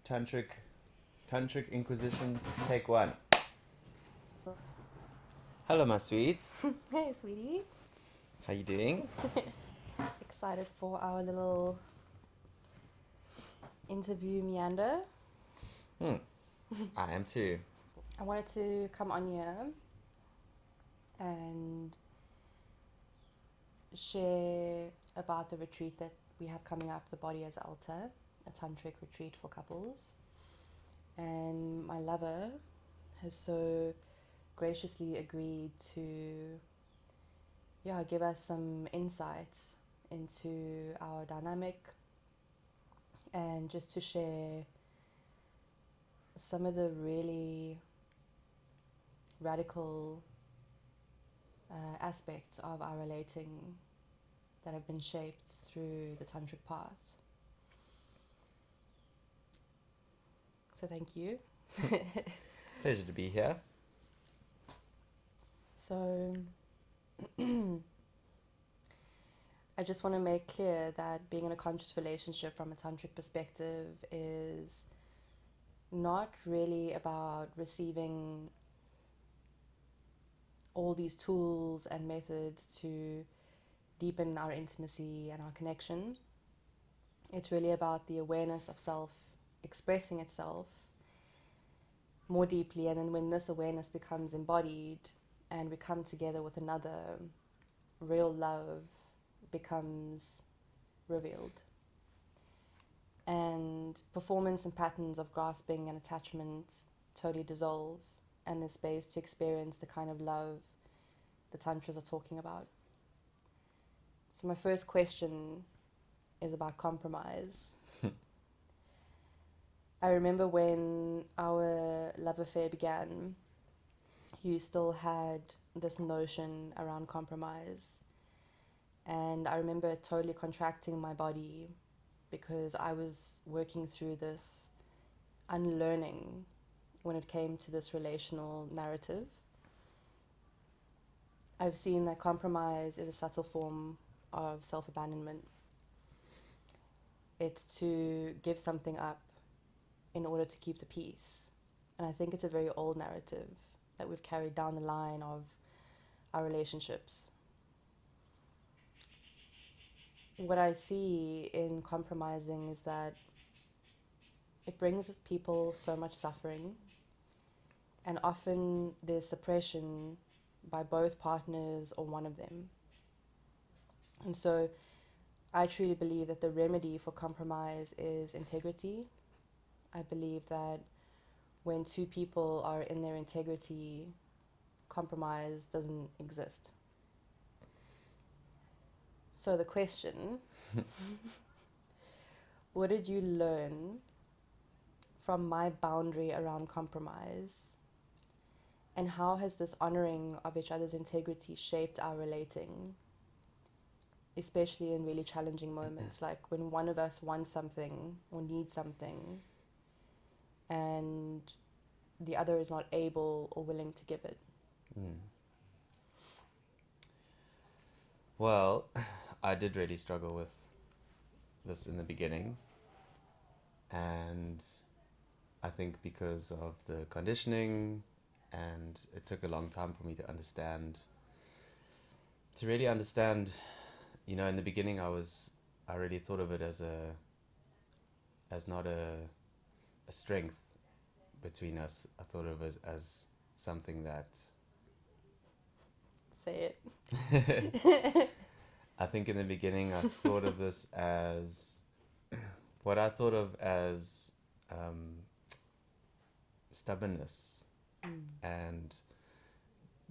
Tantric Inquisition, take one. Hello, my sweets. Hey, sweetie. How you doing? Excited for our little interview meander. I am too. I wanted to come on here and share about the retreat that we have coming up, the Body as Altar, a tantric retreat for couples. And my lover has so graciously agreed to give us some insight into our dynamic and just to share some of the really radical aspects of our relating that have been shaped through the tantric path. So thank you. Pleasure to be here. So I just want to make clear that being in a conscious relationship from a tantric perspective is not really about receiving all these tools and methods to deepen our intimacy and our connection. It's really about the awareness of self expressing itself more deeply, and then when this awareness becomes embodied and we come together with another, real love becomes revealed. And performance and patterns of grasping and attachment totally dissolve, and there's space to experience the kind of love the tantras are talking about. So my first question is about compromise. I remember when our love affair began, you still had this notion around compromise. And I remember it totally contracting my body because I was working through this unlearning when it came to this relational narrative. I've seen that compromise is a subtle form of self-abandonment. It's to give something up in order to keep the peace. And I think it's a very old narrative that we've carried down the line of our relationships. What I see in compromising is that it brings people so much suffering, and often there's suppression by both partners or one of them. And so I truly believe that the remedy for compromise is integrity. I believe that when two people are in their integrity, compromise doesn't exist. So the question, what did you learn from my boundary around compromise? And how has this honoring of each other's integrity shaped our relating? Especially in really challenging moments, like when one of us wants something or needs something and the other is not able or willing to give it. Well, I did really struggle with this in the beginning, and I think because of the conditioning, and it took a long time for me to really understand, in the beginning I really thought of it as not a strength between us. I thought of it as something that... Say it. I think in the beginning I thought of this as what I thought of as stubbornness. And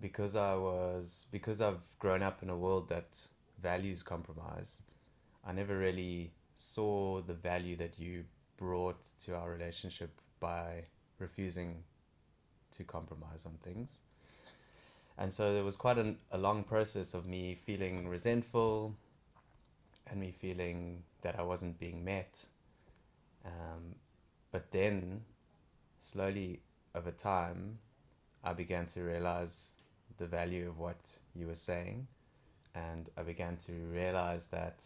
because I've grown up in a world that values compromise, I never really saw the value that you brought to our relationship by refusing to compromise on things. And so there was quite a long process of me feeling resentful and me feeling that I wasn't being met. But then, slowly over time, I began to realize the value of what you were saying. And I began to realize that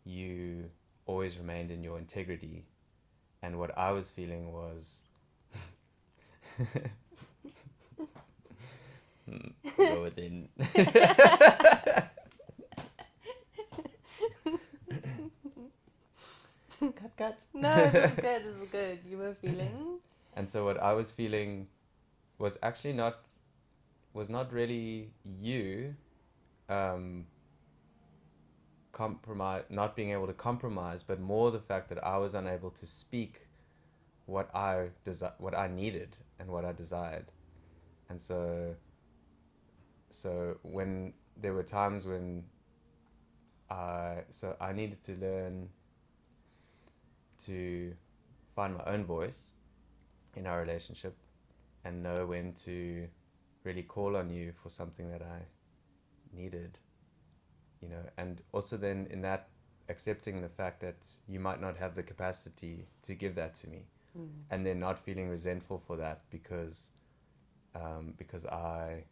you always remained in your integrity And what I was feeling was go within. Cut. No, this is good. This is good. You were feeling. And so what I was feeling was actually not really you, um, not being able to compromise, but more the fact that I was unable to speak what I needed and what I desired. And so when there were times when I needed to learn to find my own voice in our relationship and know when to really call on you for something that I needed, and also then in that accepting the fact that you might not have the capacity to give that to me, and then not feeling resentful for that because I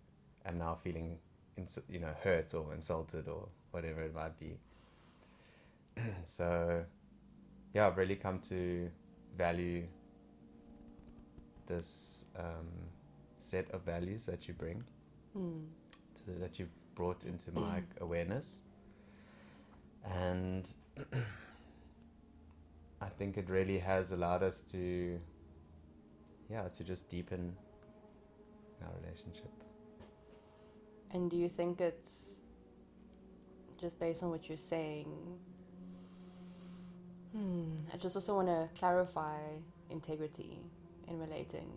am now feeling hurt or insulted or whatever it might be. So yeah, I've really come to value this set of values that you bring, that you've brought into my awareness. And I think it really has allowed us to just deepen our relationship. And do you think it's just based on what you're saying? I just also want to clarify integrity in relating.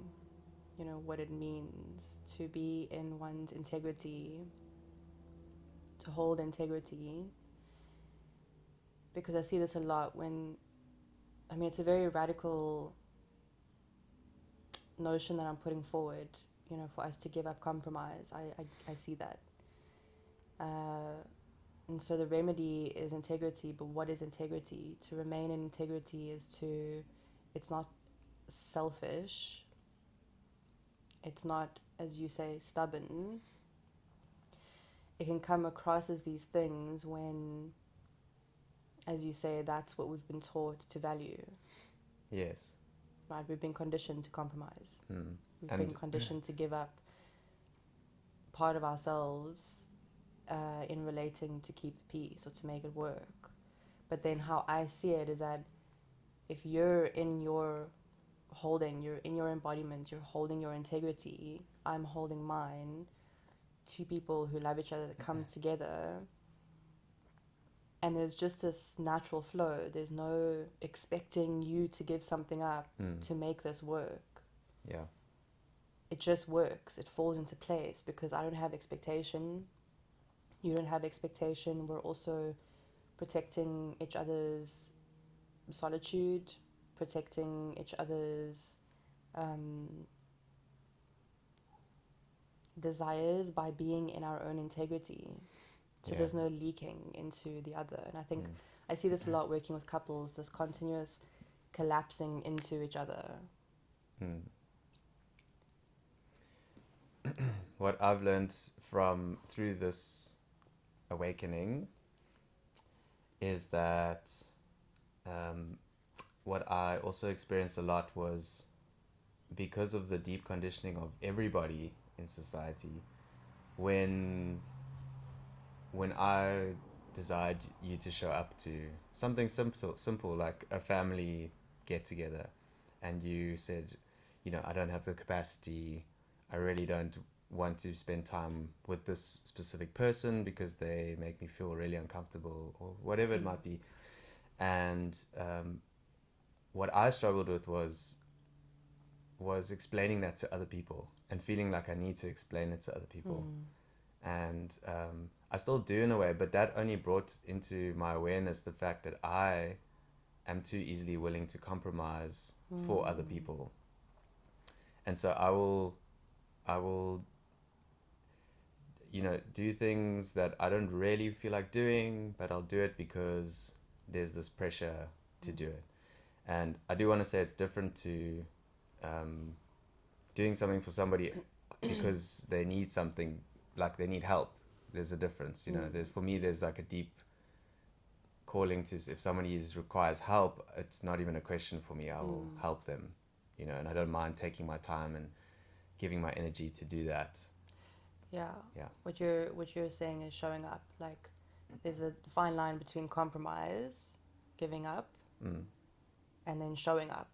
What it means to be in one's integrity, to hold integrity. Because I see this a lot it's a very radical notion that I'm putting forward, for us to give up compromise. I see that. And so the remedy is integrity, but what is integrity? To remain in integrity it's not selfish. It's not, as you say, stubborn. It can come across as these things when, as you say, that's what we've been taught to value. Yes. Right? We've been conditioned to compromise. We've And been conditioned to give up part of ourselves in relating to keep the peace or to make it work. But then how I see it is that if you're in your you're in your embodiment, you're holding your integrity, I'm holding mine, two people who love each other that come together, and there's just this natural flow. There's no expecting you to give something up to make this work. Yeah. It just works. It falls into place because I don't have expectation. You don't have expectation. We're also protecting each other's solitude, protecting each other's desires by being in our own integrity. So there's no leaking into the other. And I think I see this a lot working with couples, this continuous collapsing into each other. What I've learned through this awakening is that what I also experienced a lot was, because of the deep conditioning of everybody in society, when I desired you to show up to something simple like a family get together, and you said, I don't have the capacity, I really don't want to spend time with this specific person because they make me feel really uncomfortable or whatever it might be. And what I struggled with was explaining that to other people and feeling like I need to explain it to other people. And I still do in a way, but that only brought into my awareness the fact that I am too easily willing to compromise for other people. And so I will do things that I don't really feel like doing, but I'll do it because there's this pressure to do it. And I do want to say it's different to doing something for somebody because they need something, like they need help. There's a difference, for me there's like a deep calling to, if somebody requires help, it's not even a question for me. I will help them, you know, and I don't mind taking my time and giving my energy to do that. Yeah. Yeah. What you're saying is showing up. Like, there's a fine line between compromise, giving up, and then showing up.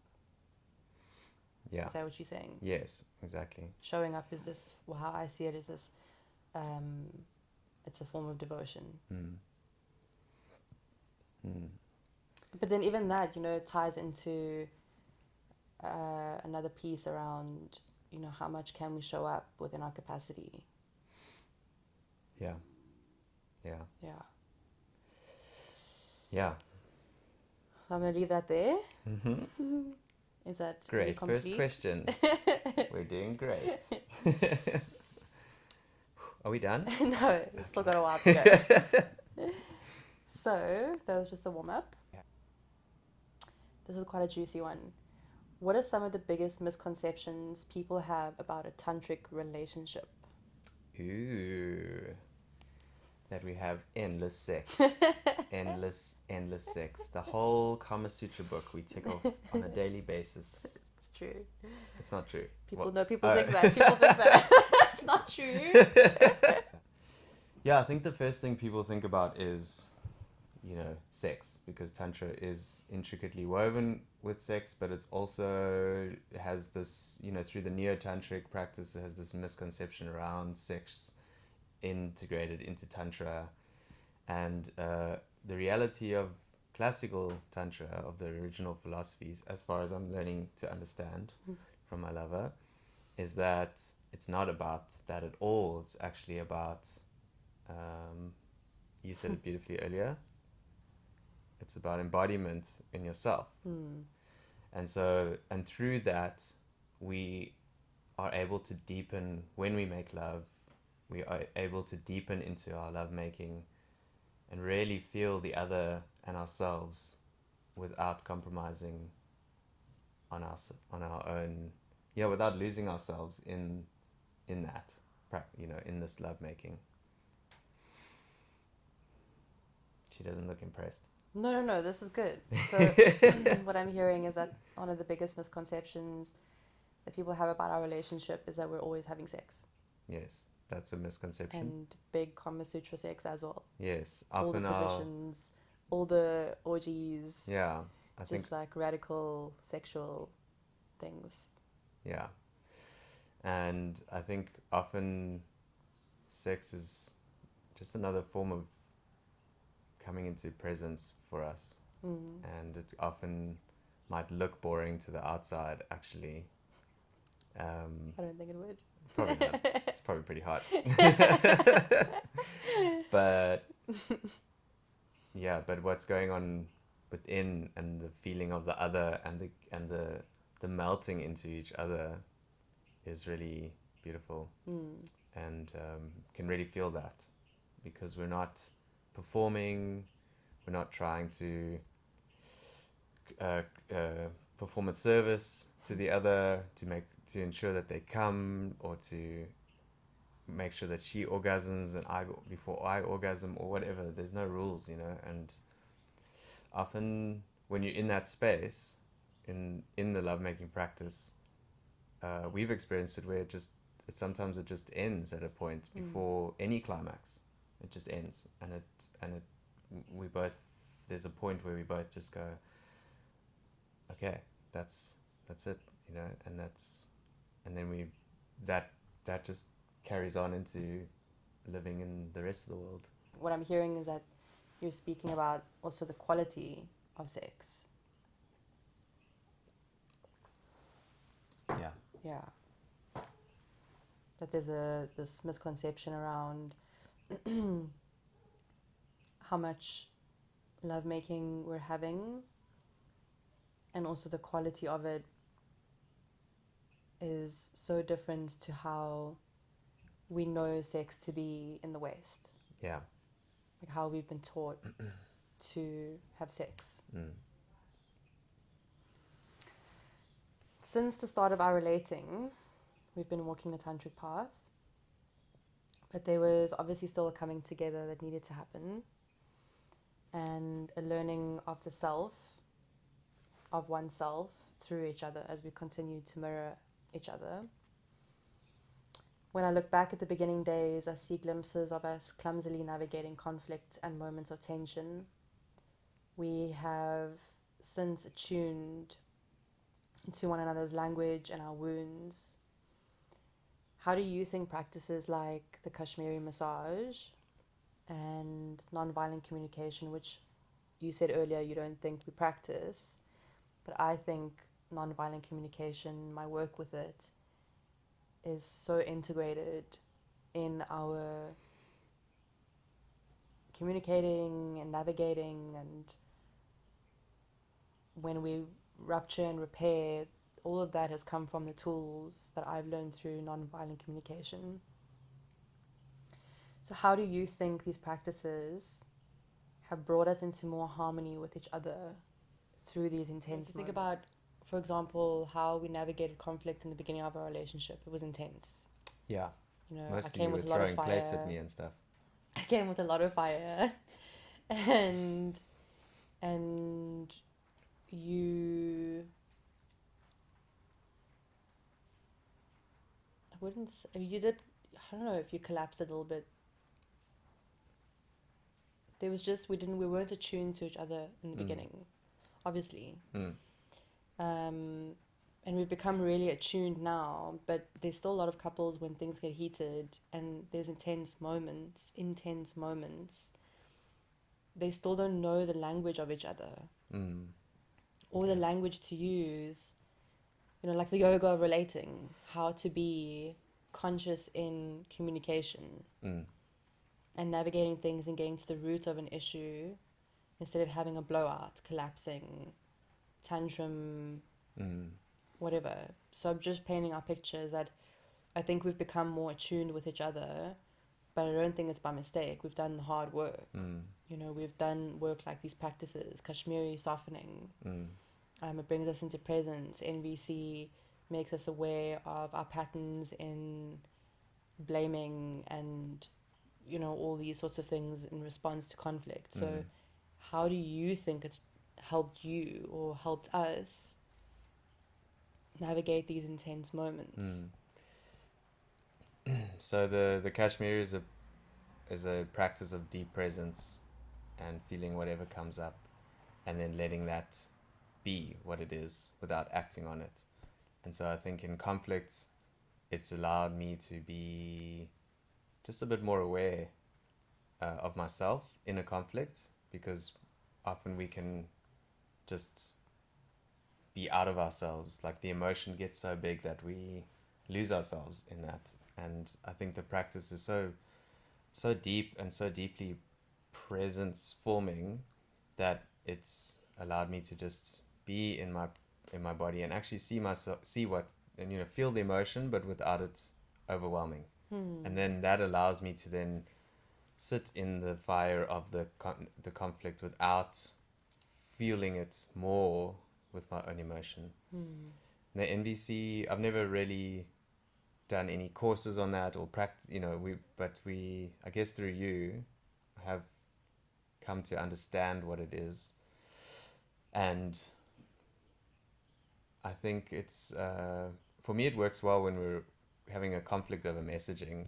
Yeah. Is that what you're saying? Yes, exactly. Showing up is this, well, how I see it is this, it's a form of devotion. But then even that, you know, ties into another piece around, you know, how much can we show up within our capacity? Yeah. Yeah. Yeah. Yeah. So I'm going to leave that there. Is that Great. complete? First question. We're doing great. Are we done? No, we've still got a while to go. So, that was just a warm-up. This is quite a juicy one. What are some of the biggest misconceptions people have about a tantric relationship? Ooh. That we have endless sex. endless sex. The whole Kama Sutra book we tickle on a daily basis. It's true. It's not true. People think that. People think that. It's not true. Yeah, I think the first thing people think about is, you know, sex, because Tantra is intricately woven with sex, but it's also has this, you know, through the Neo-Tantric practice, it has this misconception around sex integrated into Tantra. And the reality of classical Tantra, of the original philosophies, as far as I'm learning to understand from my lover, is that it's not about that at all. It's actually about, you said it beautifully earlier, it's about embodiment in yourself. And so, and through that, we are able to deepen, when we make love, we are able to deepen into our lovemaking and really feel the other and ourselves without compromising on our own, yeah, without losing ourselves in that, you know, in this lovemaking. She doesn't look impressed. No, this is good. So what I'm hearing is that one of the biggest misconceptions that people have about our relationship is that we're always having sex. Yes, that's a misconception. And big Kama Sutra sex as well. Yes, all the positions, all the orgies. Yeah, I think just like radical sexual things. Yeah, and I think often sex is just another form of coming into presence for us, and it often might look boring to the outside, actually. I don't think it would. Probably not. It's probably pretty hot. But yeah, but what's going on within, and the feeling of the other, and the melting into each other is really beautiful, and can really feel that, because we're not performing, we're not trying to perform a service to the other to ensure that they come, or to make sure that she orgasms and before I orgasm, or whatever. There's no rules, you know. And often when you're in that space, in the lovemaking practice, we've experienced it where sometimes it just ends at a point before any climax. It just ends, and we both, there's a point where we both just go, okay, that's it, you know. And then that just carries on into living in the rest of the world. What I'm hearing is that you're speaking about also the quality of sex. Yeah. That there's this misconception around how much lovemaking we're having, and also the quality of it is so different to how we know sex to be in the West. Yeah. Like how we've been taught to have sex. Since the start of our relating, we've been walking the tantric path, but there was obviously still a coming together that needed to happen. and a learning of the self, of oneself, through each other as we continue to mirror each other. When I look back at the beginning days, I see glimpses of us clumsily navigating conflict and moments of tension. We have since attuned to one another's language and our wounds. How do you think practices like the Kashmiri massage and non-violent communication, which you said earlier you don't think we practice, but I think non-violent communication, my work with it, is so integrated in our communicating and navigating, and when we rupture and repair, all of that has come from the tools that I've learned through non-violent communication. So how do you think these practices have brought us into more harmony with each other through these intense moments? Think about, for example, how we navigated conflict in the beginning of our relationship. It was intense. Yeah. You know, Mostly I came you with were a lot of throwing fire. plates at me and stuff. I came with a lot of fire, and you. I wouldn't. You did. I don't know if you collapsed a little bit. There was just we weren't attuned to each other in the beginning, obviously. And we've become really attuned now, but there's still a lot of couples when things get heated and there's intense moments, they still don't know the language of each other or the language to use, you know, like the yoga of relating, how to be conscious in communication and navigating things and getting to the root of an issue instead of having a blowout, collapsing, tantrum, whatever. So I'm just painting our pictures that I think we've become more attuned with each other, but I don't think it's by mistake. We've done the hard work. You know, we've done work like these practices, Kashmiri softening. It brings us into presence. NVC makes us aware of our patterns in blaming and, you know, all these sorts of things in response to conflict. So how do you think it's helped you or helped us navigate these intense moments? So the Kashmiri is a practice of deep presence and feeling whatever comes up and then letting that be what it is without acting on it. And so I think in conflict it's allowed me to be just a bit more aware of myself in a conflict, because often we can just be out of ourselves, like the emotion gets so big that we lose ourselves in that. And I think the practice is so deep and so deeply presence forming that it's allowed me to just be in my body and actually see myself, see what, and, you know, feel the emotion but without it overwhelming. And then that allows me to then sit in the fire of the conflict without feeling it more with my own emotion. The NVC, I've never really done any courses on that or practice, you know, we I guess through you have come to understand what it is. And I think it's for me it works well when we're having a conflict over messaging.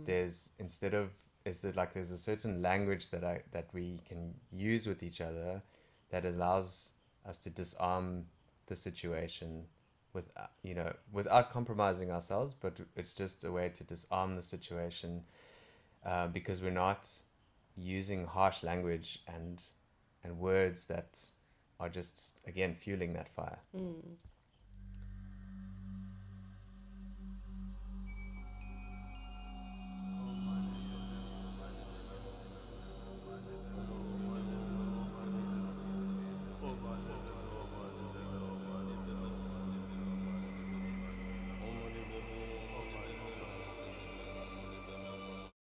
There's there's a certain language that we can use with each other that allows us to disarm the situation with, you know, without compromising ourselves, but it's just a way to disarm the situation, because we're not using harsh language and words that are just, again, fueling that fire.